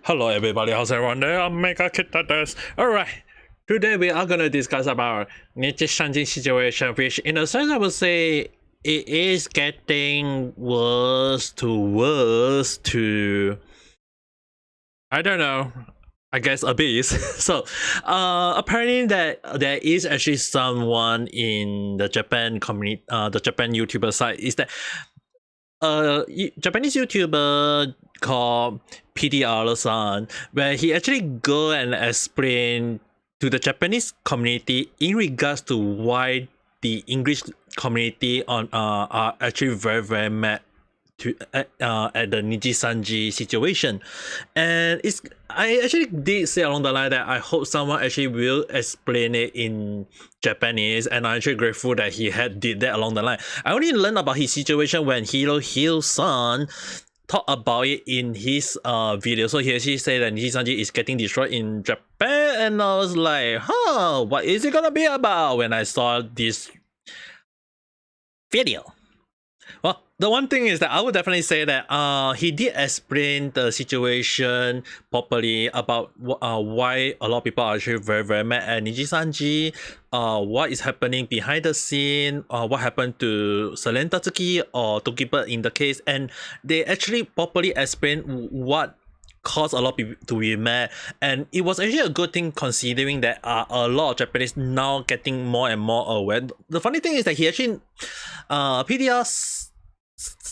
Hello everybody, how's everyone there? Ame Gakita. Alright, today we are gonna discuss about Nijisanji situation, which in a sense I would say it is getting worse to I don't know, I guess abyss. So apparently that there is actually someone in the Japan community, the Japan YouTuber side, is that Japanese YouTuber called PDR San, where he actually go and explain to the Japanese community in regards to why the English community are actually very mad to at the Nijisanji situation. And I actually did say along the line that I hope someone actually will explain it in Japanese, and I'm actually grateful that he did that along the line. I only learned about his situation when Hiro-san talked about it in his video. So he actually said that Nijisanji is getting destroyed in Japan, and I was like, what is it gonna be about when I saw this video? Well, the one thing is that I would definitely say that he did explain the situation properly about why a lot of people are actually very mad at Nijisanji, what is happening behind the scene, what happened to Selen Tatsuki or Dokibird in the case, and they actually properly explain what caused a lot of people to be mad, and it was actually a good thing considering that a lot of Japanese now getting more and more aware. The funny thing is that he actually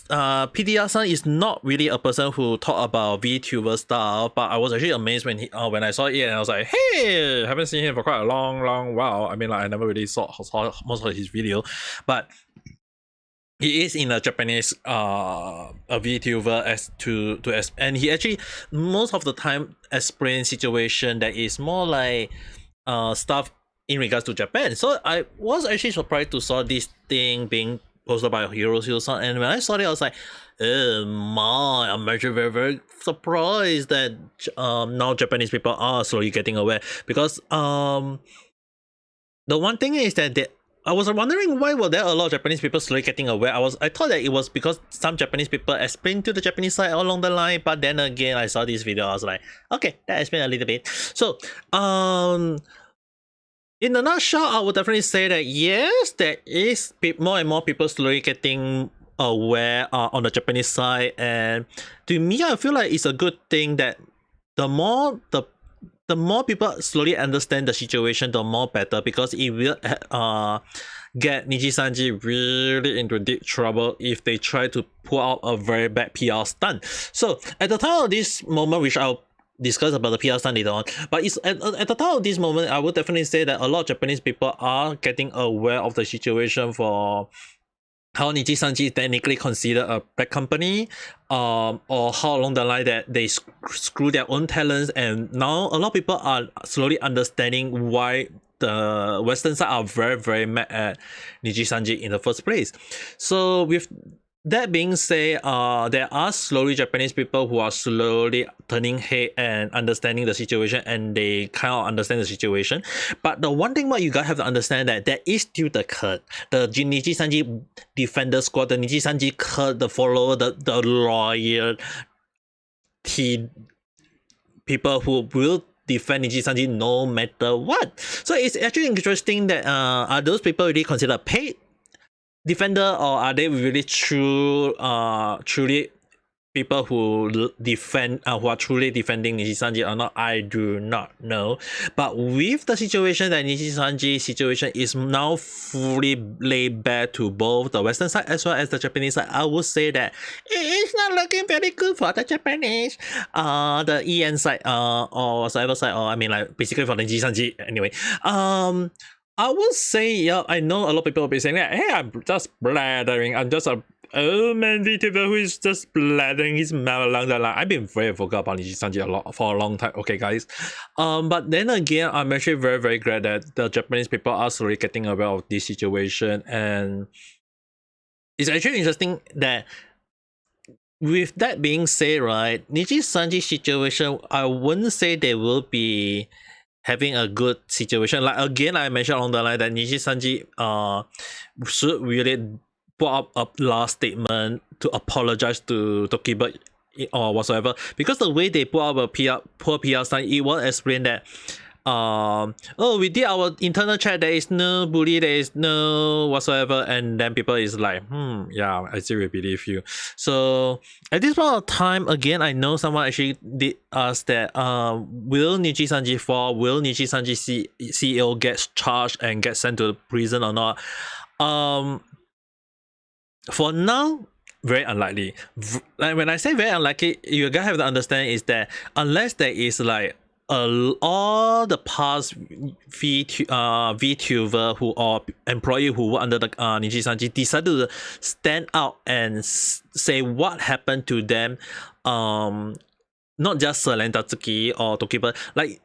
PDR-san is not really a person who talk about VTuber stuff, but I was actually amazed when I saw it, and I was like, hey, haven't seen him for quite a long while. I mean, like, I never really saw most of his video, but he is in a Japanese a VTuber and he actually most of the time explain situation that is more like stuff in regards to Japan. So I was actually surprised to saw this thing being posted by Hiro-san, and when I saw it, I was like, oh my, I'm actually very surprised that now Japanese people are slowly getting aware, because the one thing is that I was wondering why were there a lot of Japanese people slowly getting aware. I thought that it was because some Japanese people explained to the Japanese side along the line, but then again I saw this video, I was like, okay, that explained a little bit. So in a nutshell, I would definitely say that yes, there is more and more people slowly getting aware on the Japanese side, and to me, I feel like it's a good thing that the more people slowly understand the situation, the more better, because it will get Nijisanji really into deep trouble if they try to pull out a very bad PR stunt. So at the time of this moment, which I'll discuss about the PR stunt later on, but it's at the time of this moment, I would definitely say that a lot of Japanese people are getting aware of the situation for how Nijisanji is technically considered a bad company, or how along the line that they screw their own talents, and now a lot of people are slowly understanding why the Western side are very mad at Nijisanji in the first place. So with that being said, there are slowly Japanese people who are slowly turning head and understanding the situation, and they kind of understand the situation. But the one thing what you guys have to understand that there is still the cut, the Nijisanji defender squad, the Nijisanji cut, the follower, the loyal people who will defend Nijisanji no matter what. So it's actually interesting that are those people really considered paid defender, or are they really truly people who defend, who are truly defending Nijisanji or not? I do not know. But with the situation that Nijisanji situation is now fully laid bare to both the Western side as well as the Japanese side, I would say that it is not looking very good for the Japanese, the EN side, or whatever side, or I mean, like, basically for the Nijisanji anyway. I would say, yeah, I know a lot of people will be saying that, hey, I'm just blathering, I'm just a old man VTuber who is just blathering his mouth along the line. I've been very vocal about Nijisanji for a long time, okay guys. But then again, I'm actually very glad that the Japanese people are slowly getting aware of this situation, and it's actually interesting that with that being said, right, Nijisanji situation, I wouldn't say they will be having a good situation. Like, again, I mentioned along the line that Nijisanji should really put up a last statement to apologize to Dokibird or whatsoever, because the way they put up a poor PR sign, it won't explain that oh, we did our internal chat, there is no bully, there is no whatsoever, and then people is like, yeah, I still will believe you. So at this point of time, again, I know someone actually did ask that will Nijisanji fall, will Nijisanji CEO get charged and get sent to prison or not? For now, very unlikely. Like when I say very unlikely, you gotta have to understand is that unless there is like all the past VTuber who or employee who were under the Nijisanji decided to stand out and say what happened to them, not just Selen Tatsuki or Dokibird, like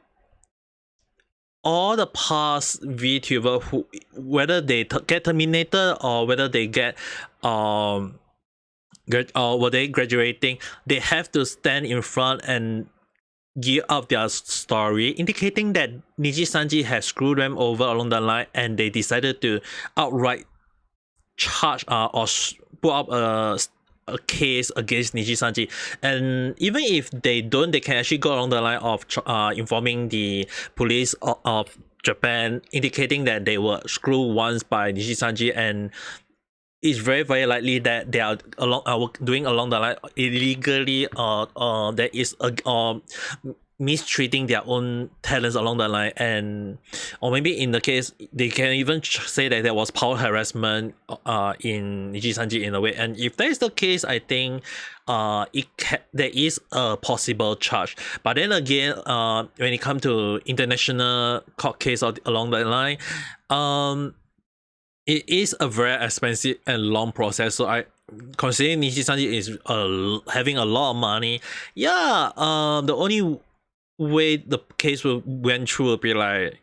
all the past VTuber who, whether they get terminated or whether they get were they graduating, they have to stand in front and give up their story, indicating that Nijisanji has screwed them over along the line, and they decided to outright charge or put up a case against Nijisanji. And even if they don't, they can actually go along the line of informing the police of Japan, indicating that they were screwed once by Nijisanji, and it's very, very likely that they are doing along the line illegally, there is mistreating their own talents along the line, and or maybe in the case they can even say that there was power harassment in Nijisanji in a way. And if that is the case, I think there is a possible charge. But then again, when it comes to international court case along the line, it is a very expensive and long process. So considering Nijisanji is having a lot of money, yeah, the only way the case went through will be like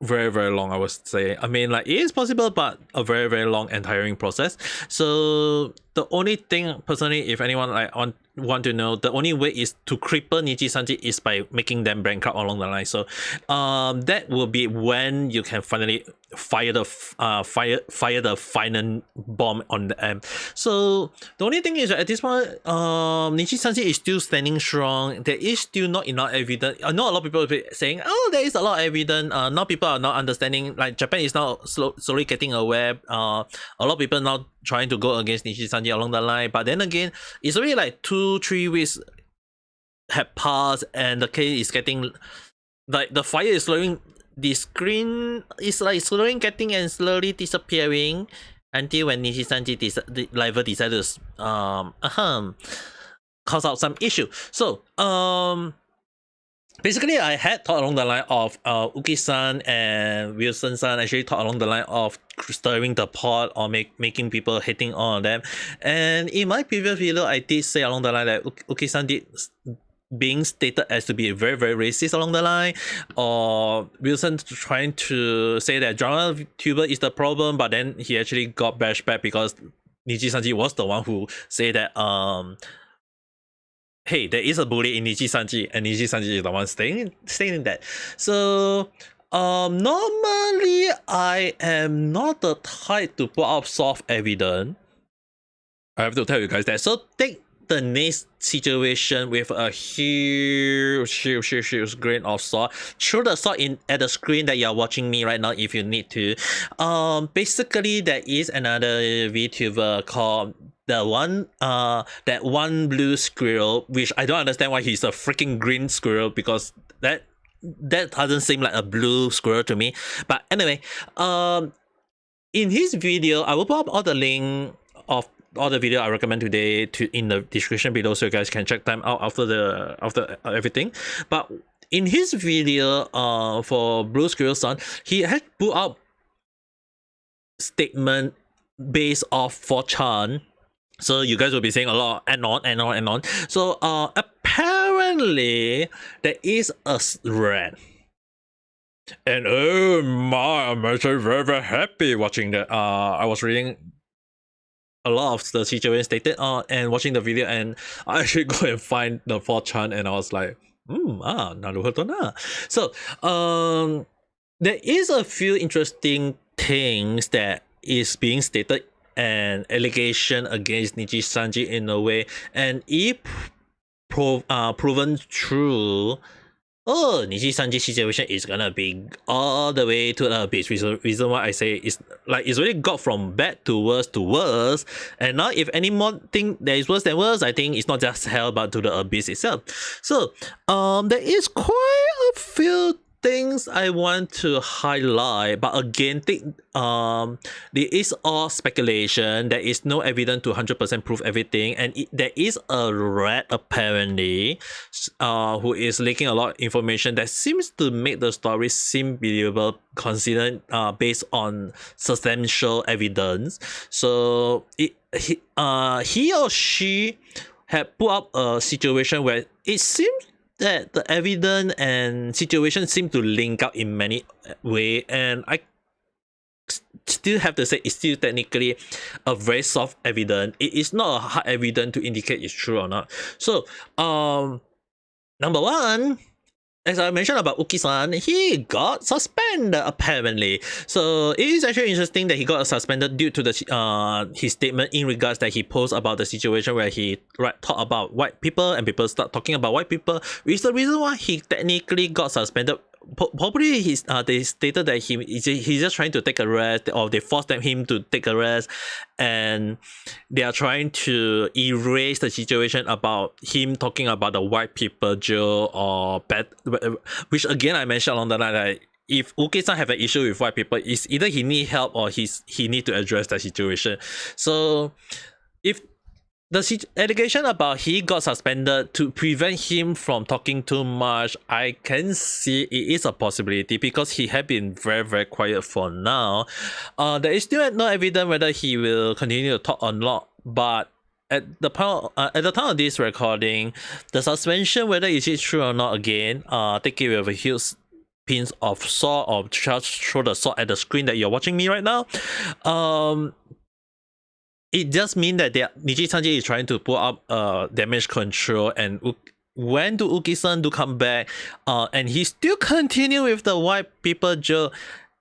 very, very long, I would say. I mean, like, it is possible, but a very, very long and tiring process. So the only thing, personally, if anyone like want to know, the only way is to cripple Nijisanji is by making them bankrupt along the line. So that will be when you can finally fire the final bomb on the end. So the only thing is that at this point, Nijisanji is still standing strong. There is still not enough evidence. I know a lot of people saying, oh, there is a lot of evidence. Now people are not understanding. Like, Japan is now slowly getting aware. A lot of people now trying to go against Nijisanji along the line. But then again, it's already like 2-3 weeks have passed, and the case is getting, like, the fire is slowing. The screen is like slowly getting and slowly disappearing until when Nijisanji decided to cause out some issue. So basically, I had thought along the line of Uki-san and Wilson-san actually thought along the line of stirring the pot or making people hating on them. And in my previous video, I did say along the line that Uki-san did being stated as to be very, very racist along the line, or Wilson trying to say that drama tuber is the problem, but then he actually got bashed back because Nijisanji was the one who said that hey, there is a bully in Nijisanji, and Nijisanji is the one stating that. So normally I am not the type to put up soft evidence. I have to tell you guys that. So take the next situation with a huge grain of salt. Throw the salt in at the screen that you're watching me right now if you need to. Basically, there is another VTuber called that one blue squirrel, which I don't understand why he's a freaking green squirrel, because that doesn't seem like a blue squirrel to me. But anyway, in his video, I will put up all the link of all the video I recommend today in the description below, so you guys can check them out after everything. But in his video for Blue Squirrel Son, he had put up statement based off 4chan. So you guys will be saying a lot and on. So apparently there is a rat. And oh my, I'm actually very, very happy watching that. I was reading a lot of the situation stated and watching the video, and I actually go and find the 4chan, and I was like, naruhodo na. So there is a few interesting things that is being stated an allegation against Nijisanji in a way, and if proven true, Nijisanji situation is gonna be all the way to the abyss. Reason why I say it's like it's really got from bad to worse. And now if any more thing that is worse than worse, I think it's not just hell but to the abyss itself. So there is quite a few things I want to highlight, but again, there is all speculation. There is no evidence to 100% prove everything, and there is a rat apparently, who is leaking a lot of information that seems to make the story seem believable, considered based on substantial evidence. So he or she had put up a situation where it seems that the evidence and situation seem to link up in many ways, and I still have to say it's still technically a very soft evidence. It is not a hard evidence to indicate it's true or not. So number one, as I mentioned about Uki-san, he got suspended apparently. So it is actually interesting that he got suspended due to the his statement in regards that he posed about the situation where he talked about white people and people start talking about white people, which is the reason why he technically got suspended. Probably they stated that he's just trying to take a rest, or they forced him to take a rest, and they are trying to erase the situation about him talking about the white people jail or bad, which again I mentioned along the line that if Uke-san have an issue with white people, it's either he need help or he need to address the situation. So if the allegation about he got suspended to prevent him from talking too much, I can see it is a possibility because he had been very quiet for now. There is still no evidence whether he will continue to talk or not, but at the time of this recording, the suspension, whether is it true or not, again, take it with a huge pinch of salt, or just throw the salt at the screen that you're watching me right now. It just means that Nijisanji is trying to put up damage control, and when do Uki-san do come back, and he still continue with the white people joke,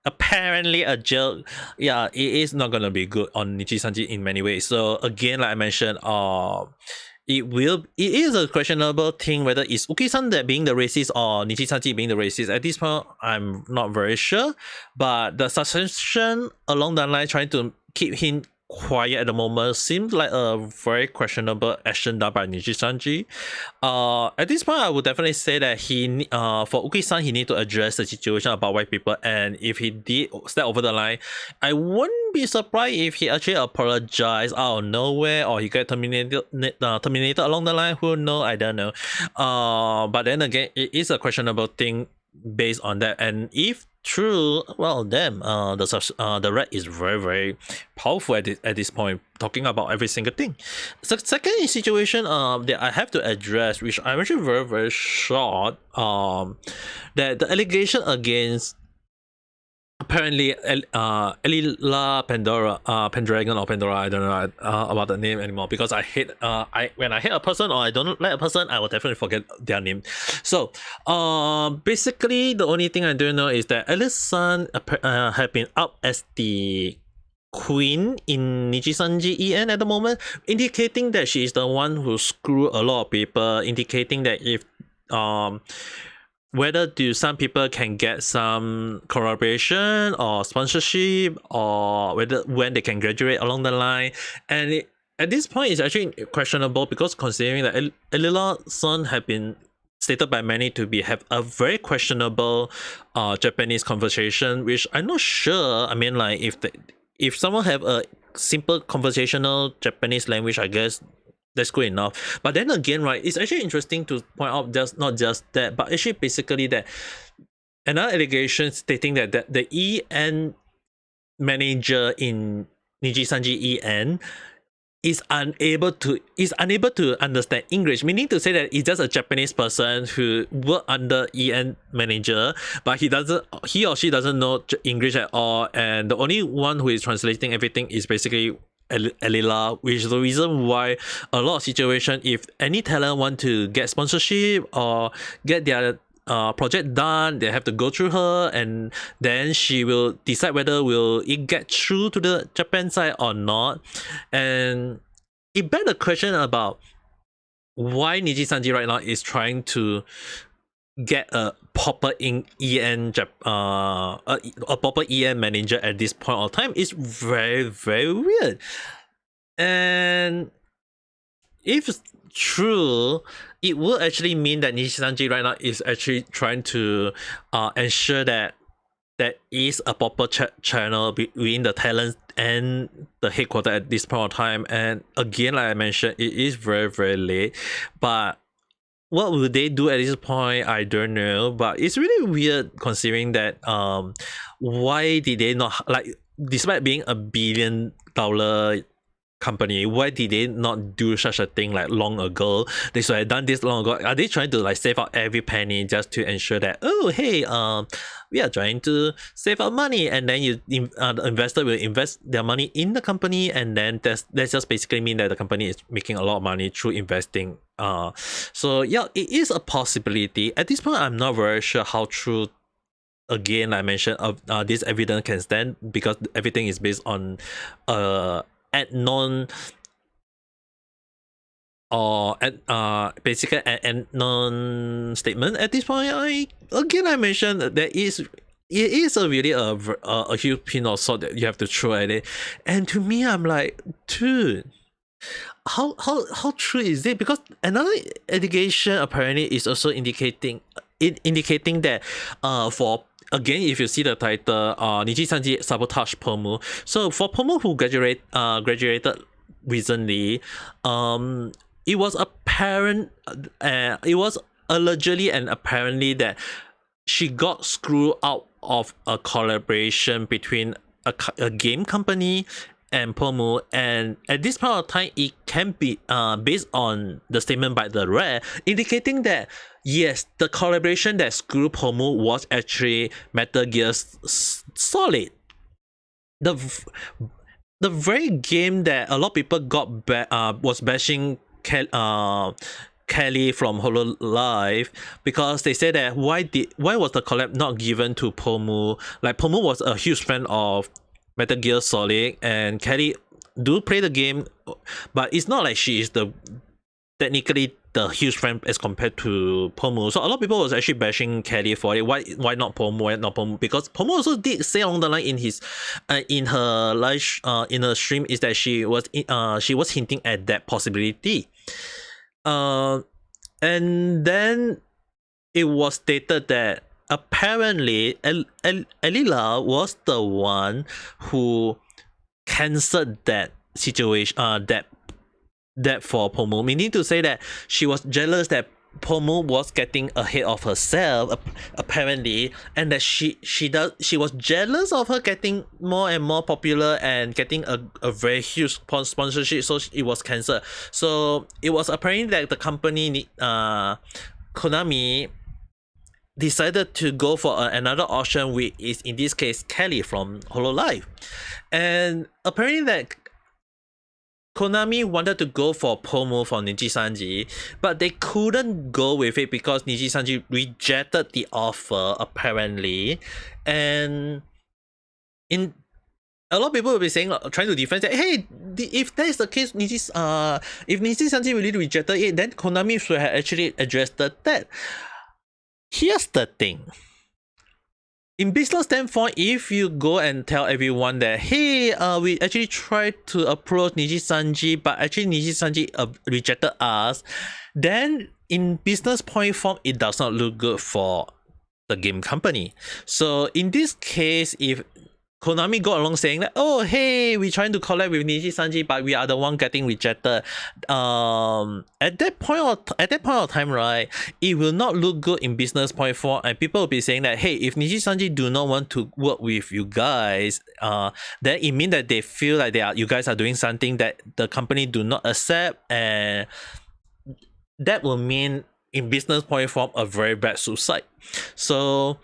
apparently a joke. Yeah, it is not gonna be good on Nijisanji in many ways. So again, like I mentioned, it is a questionable thing whether it's Uki-san that being the racist or Nijisanji being the racist. At this point, I'm not very sure, but the suspension along the line trying to keep him quiet at the moment seems like a very questionable action done by Nijisanji. At this point, I would definitely say that for Uki-san, he need to address the situation about white people, and if he did step over the line, I wouldn't be surprised if he actually apologized out of nowhere, or he get terminated along the line. Who knows? I don't know. But then again, it is a questionable thing based on that, and if true, well, damn, the rat is very powerful at this point, talking about every single thing. So second situation that I have to address, which I'm actually very short, that the allegation against apparently Elira Pendragon or Pandora, I don't know about the name anymore, because I hate when I hate a person or I don't like a person, I will definitely forget their name. So basically the only thing I do know is that Elira-san have been up as the queen in Nijisanji EN at the moment, indicating that she is the one who screw a lot of people, indicating that if whether do some people can get some collaboration or sponsorship, or whether when they can graduate along the line. And at this point, it's actually questionable, because considering that Elira-san have been stated by many to have a very questionable Japanese conversation, which I'm not sure. I mean, like if someone have a simple conversational Japanese language, I guess that's good enough. But then again, right, it's actually interesting to point out not just that, but actually basically that another allegation stating that the EN manager in Nijisanji EN is unable to understand English, meaning to say that it's just a Japanese person who work under EN manager, but he or she doesn't know English at all, and the only one who is translating everything is basically Elira, which is the reason why a lot of situation, if any talent want to get sponsorship or get their project done. They have to go through her, and then she will decide whether will it get through to the Japan side or not. And it begs the question about why Nijisanji right now is trying to get a proper a proper EN manager at this point of time is very, very weird. And if true, it will actually mean that Nijisanji right now is actually trying to ensure that there is a proper channel between the talents and the headquarters at this point of time. And again, like I mentioned, it is very, very late. But what will they do at this point? I don't know. But it's really weird considering that why did they not, like, despite being $1 billion company, why did they not do such a thing like long ago? They should have done this long ago. Are they trying to like save out every penny just to ensure that, oh hey, we are trying to save up money, and then the investor will invest their money in the company, and then that's just basically mean that the company is making a lot of money through investing. So yeah, it is a possibility. At this point, I'm not very sure how true, again, like I mentioned, this evidence can stand, because everything is based on basically an non statement at this point. I mentioned that it is a really a huge pin of salt that you have to throw at it. And to me, I'm like, dude, how true is it? Because another allegation apparently is also indicating that for, again, if you see the title, Nijisanji Sabotaged Pomu. So for Pomu, who graduated recently, it was apparent, it was allegedly and apparently that she got screwed out of a collaboration between a game company and Pomu, and at this point of time, it can be based on the statement by the rrat, indicating that yes, the collaboration that screwed Pomu was actually Metal Gear Solid, the very game that a lot of people was bashing Kelly from Hololive, because they said that why was the collab not given to Pomu? Like, Pomu was a huge fan of Metal Gear Solid, and Kelly do play the game, but it's not like she is technically the huge fan as compared to Pomu. So a lot of people was actually bashing Kelly for it. Why not Pomu? Why not Pomu? Because Pomu also did say along the line in his in her live in her stream is that she was hinting at that possibility. And then it was stated that apparently Elira was the one who cancelled that situation, that for Pomu, meaning to say that she was jealous that Pomu was getting ahead of herself, apparently, and that she was jealous of her getting more and more popular and getting a very huge sponsorship, so it was cancelled. So it was apparently that the company Konami decided to go for another option, which is in this case Kelly from Hololive, and apparently that Konami wanted to go for Pomu for Nijisanji, but they couldn't go with it because Nijisanji rejected the offer, apparently. And a lot of people will be saying, trying to defend that, hey, if that is the case, if Nijisanji really rejected it, then Konami should have actually addressed that. Here's the thing. In business standpoint, if you go and tell everyone that, hey, we actually tried to approach Nijisanji, but actually Nijisanji rejected us, then in business point form, it does not look good for the game company. So in this case, if Konami got along saying that, oh hey, we're trying to collab with Nijisanji, but we are the one getting rejected. At that point of time, right, it will not look good in business point form, and people will be saying that, hey, if Nijisanji do not want to work with you guys, then it means that they feel like you guys are doing something that the company do not accept, and that will mean in business point form a very bad suicide. So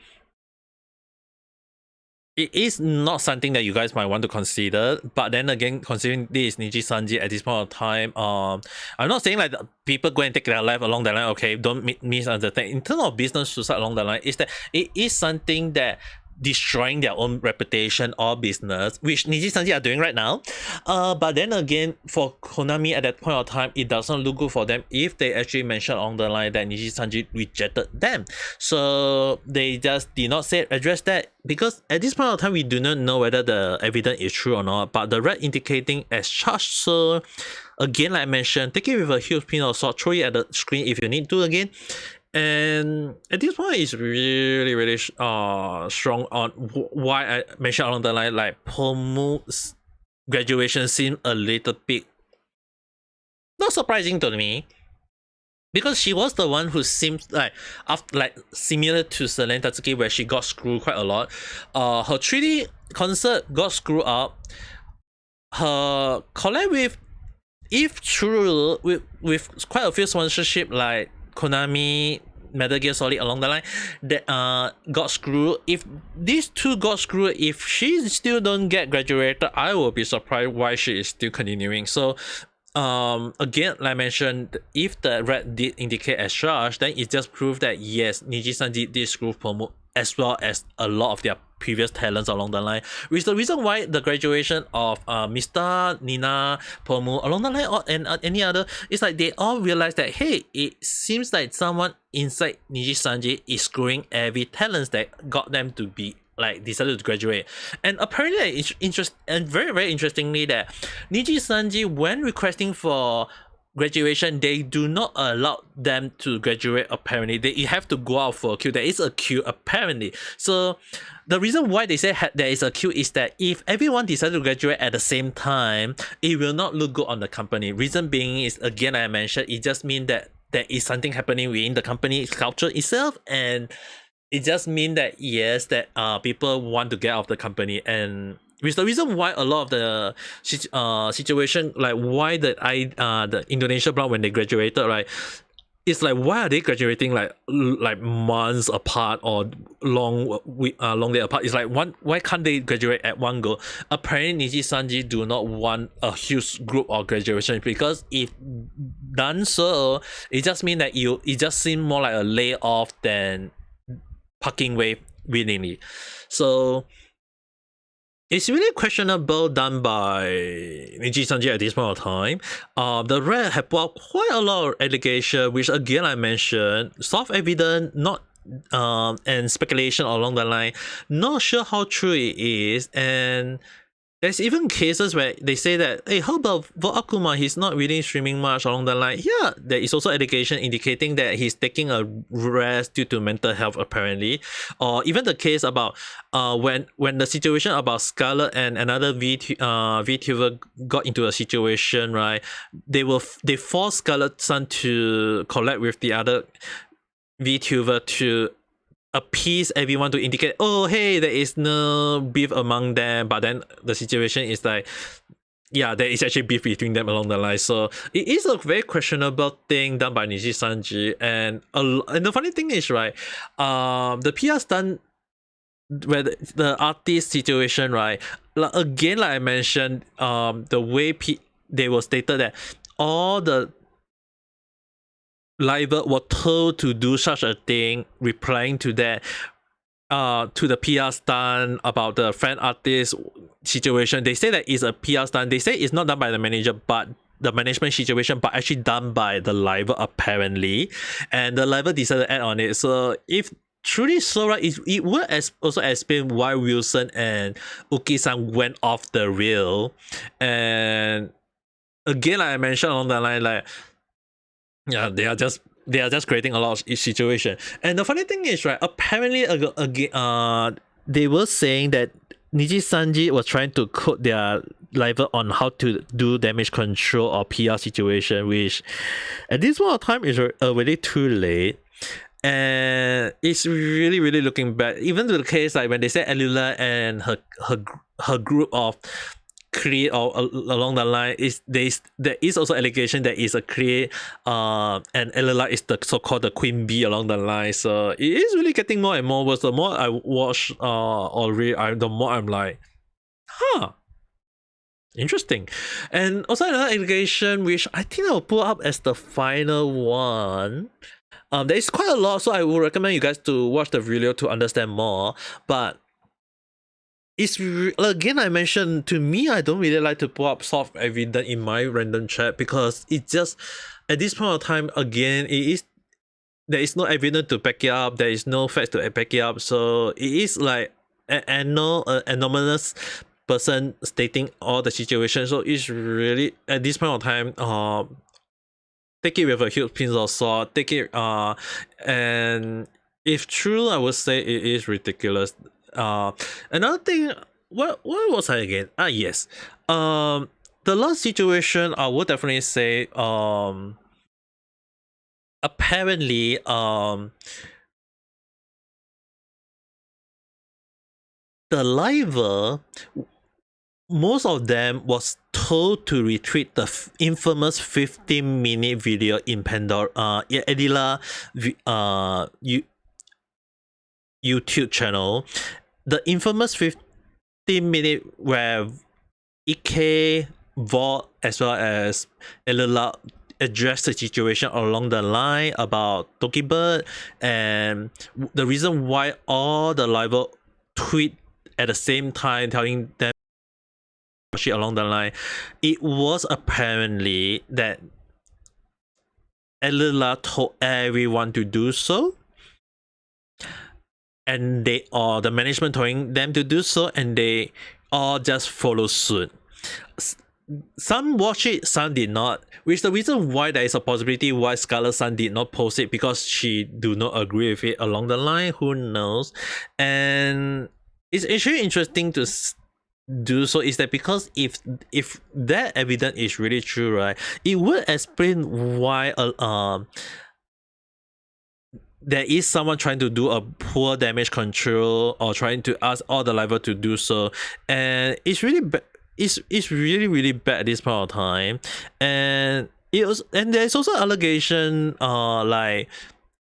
it is not something that you guys might want to consider. But then again, considering this Nijisanji at this point of time, I'm not saying like people go and take their life along the line. Okay, don't misunderstand. In terms of business suicide along the line, is that it is something that destroying their own reputation or business, which Nijisanji are doing right now. But then again, for Konami at that point of time, it doesn't look good for them if they actually mention on the line that Nijisanji rejected them. So they just did not address that, because at this point of time, we do not know whether the evidence is true or not, but the red indicating as charged. So again, like I mentioned, take it with a huge pin of salt, throw it at the screen if you need to again. And at this point, it's really strong on why I mentioned along the line, like Pomu's graduation seemed a little bit not surprising to me, because she was the one who seems like similar to Selene Tatsuki, where she got screwed quite a lot. Her 3D concert got screwed up. Her collab with, if true, with quite a few sponsorship like Konami, Metal Gear Solid along the line, that got screwed. If these two got screwed, if she still don't get graduated, I will be surprised why she is still continuing. So again, like I mentioned, if the red did indicate as charged, then it just proved that yes, Nijisanji did screw Pomu as well as a lot of their previous talents along the line, which is the reason why the graduation of Mr. Nina, Pomu along the line, or any other, it's like they all realize that, hey, it seems like someone inside Nijisanji is screwing every talents that got them to be like decided to graduate. And apparently, very interestingly, that Nijisanji, when requesting for graduation, they do not allow them to graduate. Apparently, they have to go out for a queue. There is a queue apparently. So the reason why they say there is a queue is that if everyone decides to graduate at the same time, it will not look good on the company. Reason being is, again, I mentioned, it just means that there is something happening within the company culture itself, and it just means that yes, that people want to get out of the company. And which is the reason why a lot of the situation, like why the Indonesia block, when they graduated, right, it's like, why are they graduating like months apart or long day apart? It's like, why can't they graduate at one go? Apparently Nijisanji do not want a huge group of graduation, because if done so, it just means that it just seems more like a layoff than parking wave willingly. So it's really questionable done by Nijisanji at this point of time. The red have brought quite a lot of allegations, which again I mentioned, soft evidence, not and speculation along the line. Not sure how true it is, and there's even cases where they say that, hey, how about for Akuma, he's not really streaming much along the line. Yeah, there is also allegation indicating that he's taking a rest due to mental health apparently. Or even the case about when the situation about Scarlet and another VTuber got into a situation, right? They forced Scarlet-san to collab with the other VTuber to appease everyone, to indicate, oh hey, there is no beef among them, but then the situation is like, yeah, there is actually beef between them along the line. So it is a very questionable thing done by Nijisanji. And the funny thing is, right, the PR stunt where the artist situation, right, again, like I mentioned, the way they were stated that all the Liver were told to do such a thing, replying to that, to the PR stunt about the fan artist situation. They say that it's a PR stunt. They say it's not done by the manager, but the management situation, but actually done by the Liver apparently. And the Liver decided to add on it. So if truly so, right, it will also explain why Wilson and Uki-san went off the rail. And again, like I mentioned along the line, like, yeah, they are just creating a lot of situation. And the funny thing is, right, apparently again, they were saying that Nijisanji was trying to code their Liver on how to do damage control or PR situation, which at this point of time is already too late. And it's really looking bad. Even to the case like when they say Elira and her group of create or along the line is there is also allegation that is a create and Elira is the so-called the queen bee along the line. So it is really getting more and more worse. The more I watch or read, the more I'm like, huh, interesting. And also another allegation which I think I'll pull up as the final one. There is quite a lot, so I would recommend you guys to watch the video to understand more. But it's again, I mentioned, to me, I don't really like to pull up soft evidence in my random chat because it just, at this point of time, again, there is no evidence to back it up, there is no facts to back it up, so it is like an anomalous person stating all the situation. So it's really, at this point of time, take it with a huge pinch of salt, take it, and if true, I would say it is ridiculous. Another thing, what was I again? Yes. The last situation, I would definitely say, apparently, the liver, most of them was told to retweet the infamous 15-minute video in Pandora, Elira YouTube channel. The infamous 15-minute where EK, Vault, as well as Elira addressed the situation along the line about Dokibird, and the reason why all the live tweet at the same time telling them shit along the line, it was apparently that Elira told everyone to do so, and they all, the management telling them to do so, and they all just follow suit. Some watch it, some did not, which the reason why there is a possibility why Scarlet Sun did not post it, because she do not agree with it along the line, who knows. And it's actually interesting to do so is that because if that evidence is really true, right, it would explain why there is someone trying to do a poor damage control or trying to ask all the liver to do so, and it's really it's really bad at this point of time. And there's also allegation like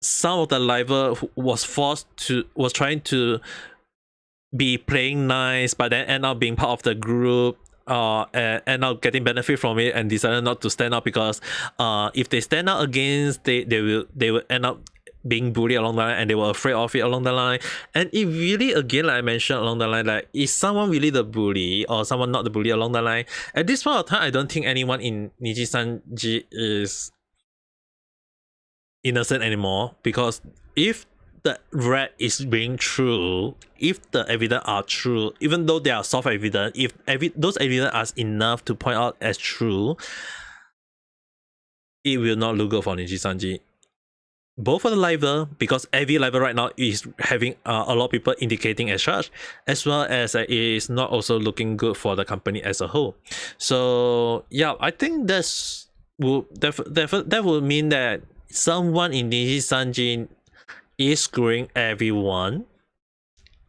some of the liver was trying to be playing nice, but then end up being part of the group, and end up getting benefit from it, and decided not to stand up because if they stand up against, they will end up being bullied along the line, and they were afraid of it along the line. And it really, again, like I mentioned along the line, like, is someone really the bully or someone not the bully along the line? At this point of time, I don't think anyone in Nijisanji is innocent anymore, because if the rrat is being true, if the evidence are true, even though they are soft evidence, if those evidence are enough to point out as true, it will not look good for Nijisanji. Both for the liver, because every liver right now is having a lot of people indicating as such, as well as it is not also looking good for the company as a whole. So yeah, I think that will mean that someone in Nijisanji is screwing everyone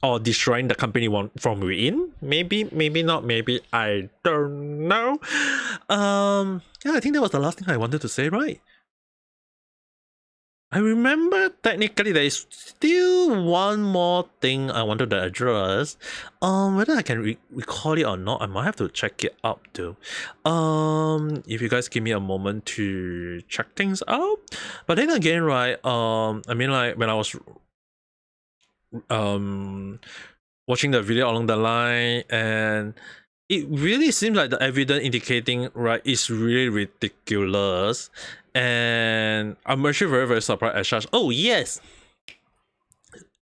or destroying the company from within. Maybe not, maybe, I don't know. Yeah, I think that was the last thing I wanted to say, right? I remember technically there is still one more thing I wanted to address. Whether I can recall it or not, I might have to check it out too. If you guys give me a moment to check things out. But then again, right, I mean, like, when I was watching the video along the line, and it really seems like the evidence indicating, right, is really ridiculous. And I'm actually very surprised at such. Oh yes,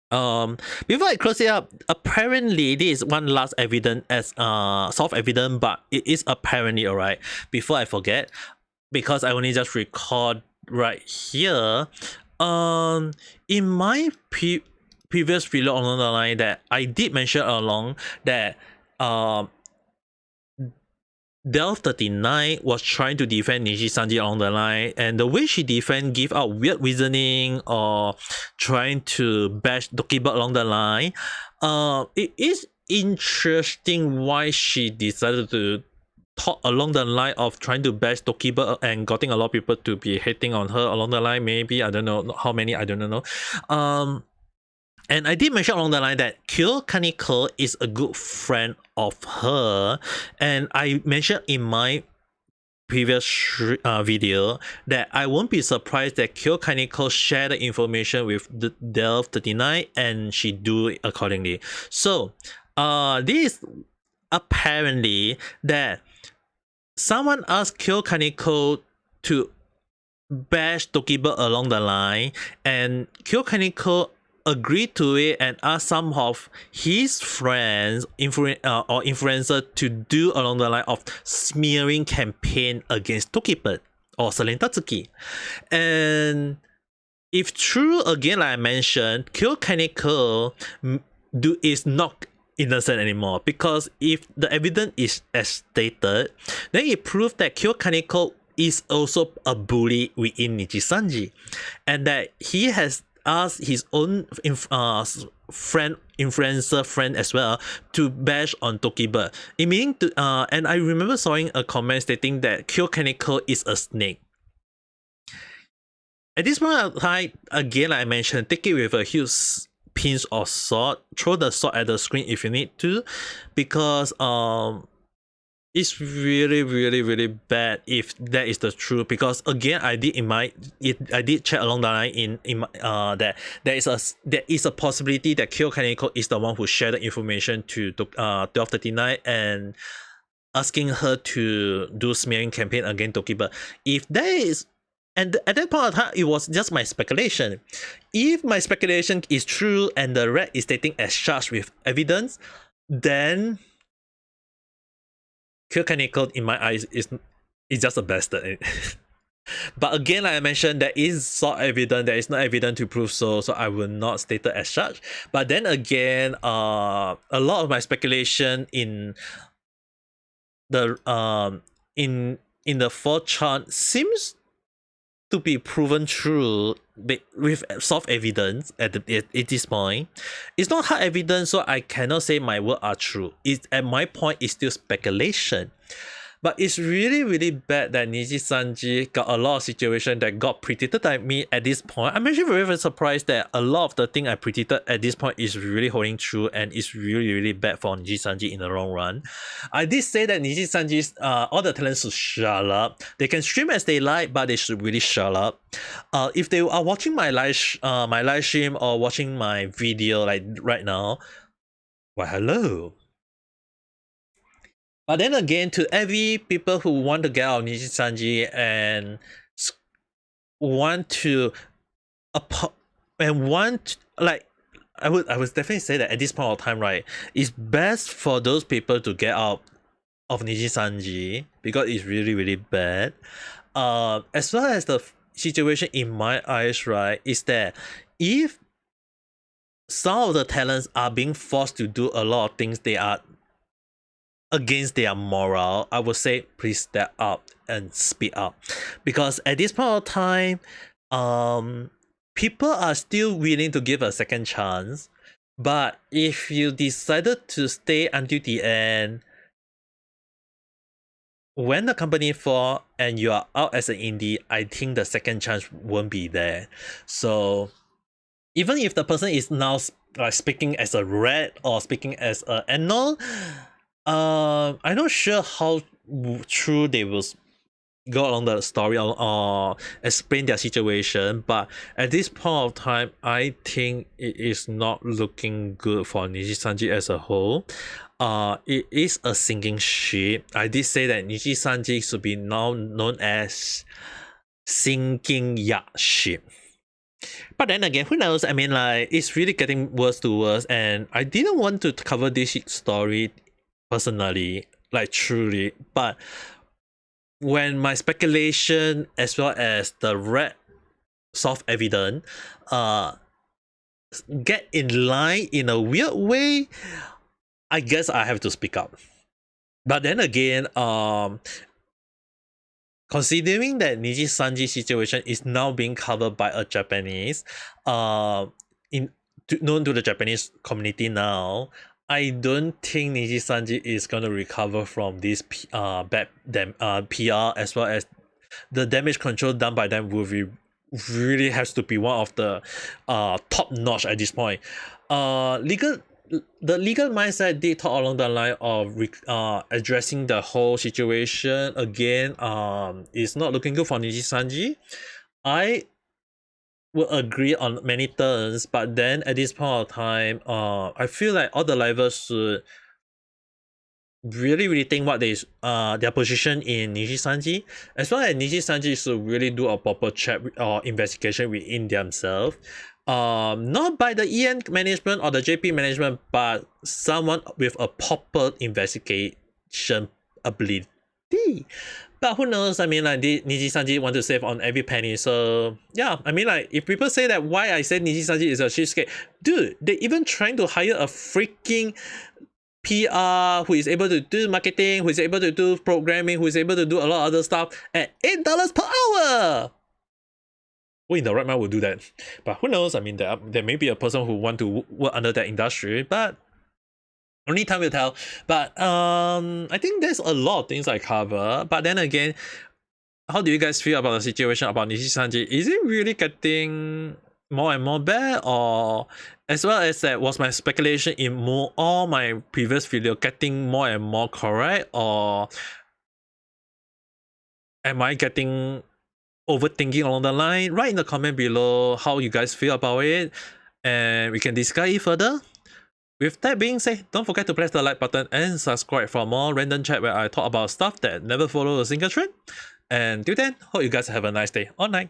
before I close it up, apparently this is one last evidence as soft evidence, but it is apparently, alright, before I forget, because I only just record right here. In my previous video along the line, that I did mention along that Del39 was trying to defend Nijisanji along the line, and the way she give out weird reasoning or trying to bash Dokibird along the line, it interesting why she decided to talk along the line of trying to bash Dokibird and getting a lot of people to be hating on her along the line. Maybe, I don't know how many, I don't know. And I did mention along the line that Kyo Kaneko is a good friend of her, and I mentioned in my previous video that I won't be surprised that Kyo Kaneko share the information with the Delve39 and she do it accordingly. So this apparently that someone asked Kyo Kaneko to bash Dokibird along the line, and Kyo Kaneko agreed to it and asked some of his friends or influencers to do along the line of smearing campaign against Dokibird or Selene Tatsuki. And if true, again, like I mentioned, Kyo Kaneko is not innocent anymore, because if the evidence is as stated, then it proves that Kyo Kaneko is also a bully within Nijisanji, and that he has asked his own influencer friend as well to bash on Dokibird. It meaning to and I remember seeing a comment stating that Kyo Kaneko is a snake. At this point of time, again, like I mentioned, take it with a huge pinch of salt. Throw the salt at the screen if you need to, because it's really bad if that is the truth. Because again, I did check along the line in my, that there is a possibility that Kyo Kaneko is the one who shared the information to Delve39 and asking her to do smearing campaign against Dokibird. If that is, and at that point of time, it was just my speculation. If my speculation is true and the rrat is stating as charged with evidence, then Kyo Kaneko, in my eyes, is just a bastard. But again, like I mentioned, there is sort evidence, there is no evidence to prove so I will not state it as such. But then again, a lot of my speculation in the in the 4th chart seems to be proven true with soft evidence at this point. It's not hard evidence, so I cannot say my words are true. At my point, it's still speculation. But it's really bad that Nijisanji got a lot of situations that got predicted by me at this point. I'm actually very surprised that a lot of the thing I predicted at this point is really holding true, and it's really bad for Nijisanji in the long run. I did say that Nijisanji's all the talents should shut up. They can stream as they like, but they should really shut up. If they are watching my live stream or watching my video like right now, why hello. But then again, to every people who want to get out of Nijisanji and want to like, I would definitely say that at this point of time, right, it's best for those people to get out of Nijisanji because it's really bad. As well as the situation in my eyes, right, is that if some of the talents are being forced to do a lot of things they are against their moral, I would say please step up and speak up, because at this point of time, people are still willing to give a second chance. But if you decided to stay until the end, when the company fall and you are out as an indie, I think the second chance won't be there. So even if the person is now speaking as a rrat or speaking as a anal, I'm not sure how true they will go along the story or explain their situation, but at this point of time, I think it is not looking good for Nijisanji as a whole. It is a sinking ship. I did say that Nijisanji should be now known as sinking yacht ship. But then again, who knows? I mean, like, it's really getting worse to worse, and I didn't want to cover this story personally, like truly, but when my speculation as well as the red soft evidence get in line in a weird way, I guess I have to speak up. But then again, considering that Nijisanji situation is now being covered by a Japanese known to the Japanese community now, I don't think Nijisanji is gonna recover from this bad PR, as well as the damage control done by them will be really has to be one of the top notch at this point. The legal mindset did talk along the line of addressing the whole situation again. Is not looking good for Nijisanji. I will agree on many terms, but then at this point of time, I feel like all the livers should really think what their position in Nijisanji, as well as Nijisanji should really do a proper check or investigation within themselves. Not by the EN management or the JP management, but someone with a proper investigation ability. But who knows? I mean, like, Nijisanji want to save on every penny. So yeah, I mean, like, if people say that why I said Nijisanji is a cheapskate, dude, they even trying to hire a freaking PR who is able to do marketing, who is able to do programming, who is able to do a lot of other stuff at $8 per hour. Who in the right mind will do that? But who knows? I mean, there may be a person who want to work under that industry, but only time will tell. But I think there's a lot of things I cover. But then again, how do you guys feel about the situation about Nijisanji? Is it really getting more and more bad, or as well as that was my speculation in all my previous video getting more and more correct, or am I getting overthinking along the line? Write in the comment below how you guys feel about it, and we can discuss it further. With that being said, don't forget to press the like button and subscribe for more random chat where I talk about stuff that never follow a single trend. And till then, hope you guys have a nice day or night.